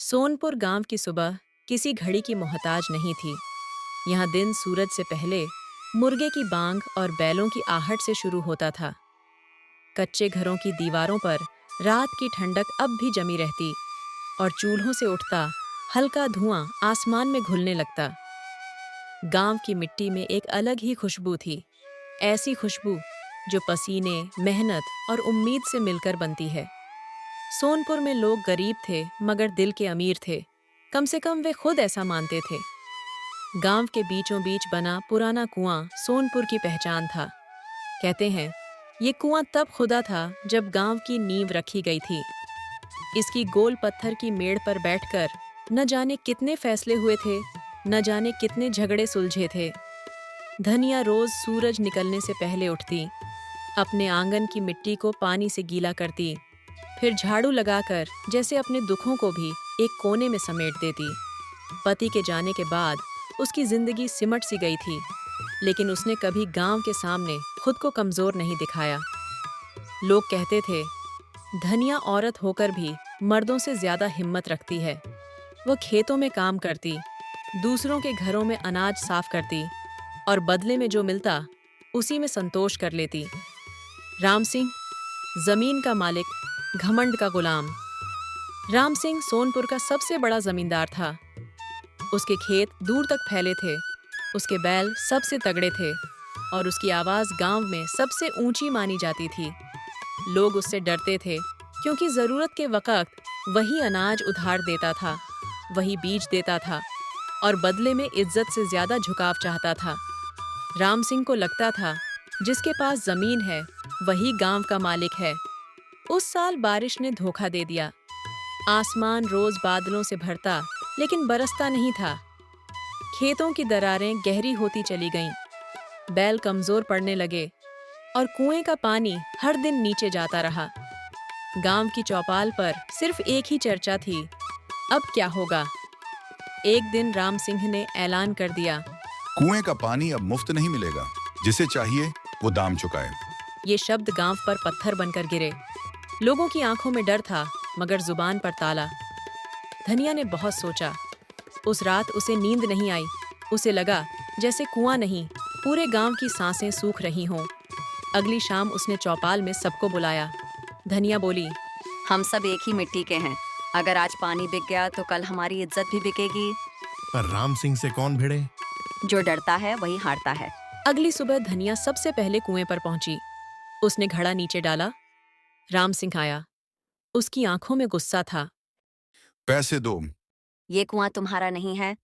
सोनपुर गांव की सुबह किसी घड़ी की मोहताज नहीं थी। यहाँ दिन सूरज से पहले मुर्गे की बांग और बैलों की आहट से शुरू होता था। कच्चे घरों की दीवारों पर रात की ठंडक अब भी जमी रहती और चूल्हों से उठता हल्का धुआं आसमान में घुलने लगता। गांव की मिट्टी में एक अलग ही खुशबू थी, ऐसी खुशबू जो पसीने, मेहनत और उम्मीद से मिलकर बनती है। सोनपुर में लोग गरीब थे मगर दिल के अमीर थे। कम से कम वे खुद ऐसा मानते थे। गांव के बीचों बीच बना पुराना कुआं सोनपुर की पहचान था। कहते हैं ये कुआं तब खुदा था जब गांव की नींव रखी गई थी। इसकी गोल पत्थर की मेड़ पर बैठकर न जाने कितने फैसले हुए थे, न जाने कितने झगड़े सुलझे थे। धनिया रोज सूरज निकलने से पहले उठती, अपने आंगन की मिट्टी को पानी से गीला करती, फिर झाड़ू लगाकर जैसे अपने दुखों को भी एक कोने में समेट देती। पति के जाने के बाद उसकी जिंदगी सिमट सी गई थी, लेकिन उसने कभी गांव के सामने खुद को कमजोर नहीं दिखाया। लोग कहते थे, धनिया औरत होकर भी मर्दों से ज्यादा हिम्मत रखती है। वो खेतों में काम करती, दूसरों के घरों में अनाज साफ करती और बदले में जो मिलता उसी में संतोष कर लेती। राम सिंह, जमीन का मालिक, घमंड का गुलाम। राम सिंह सोनपुर का सबसे बड़ा जमींदार था। उसके खेत दूर तक फैले थे, उसके बैल सबसे तगड़े थे और उसकी आवाज़ गांव में सबसे ऊंची मानी जाती थी। लोग उससे डरते थे क्योंकि ज़रूरत के वक़्त वही अनाज उधार देता था, वही बीज देता था और बदले में इज्जत से ज़्यादा झुकाव चाहता था। राम सिंह को लगता था जिसके पास ज़मीन है वही गांव का मालिक है। उस साल बारिश ने धोखा दे दिया। आसमान रोज बादलों से भरता लेकिन बरसता नहीं था। खेतों की दरारें गहरी होती चली गईं, बैल कमजोर पड़ने लगे और कुएं का पानी हर दिन नीचे जाता रहा। गांव की चौपाल पर सिर्फ एक ही चर्चा थी, अब क्या होगा। एक दिन राम सिंह ने ऐलान कर दिया, कुएं का पानी अब मुफ्त नहीं मिलेगा, जिसे चाहिए वो दाम चुकाए। ये शब्द गांव पर पत्थर बनकर गिरे। लोगों की आंखों में डर था मगर जुबान पर ताला। धनिया ने बहुत सोचा। उस रात उसे नींद नहीं आई। उसे लगा जैसे कुआं नहीं, पूरे गांव की सांसें सूख रही हों। अगली शाम उसने चौपाल में सबको बुलाया। धनिया बोली, हम सब एक ही मिट्टी के हैं। अगर आज पानी बिक गया तो कल हमारी इज्जत भी बिकेगी। पर राम सिंह से कौन भिड़े? जो डरता है वही हारता है। अगली सुबह धनिया सबसे पहले कुएं पर पहुंची। उसने घड़ा नीचे डाला। राम सिंह आया। उसकी आंखों में गुस्सा था। पैसे दो। ये कुआं तुम्हारा नहीं है,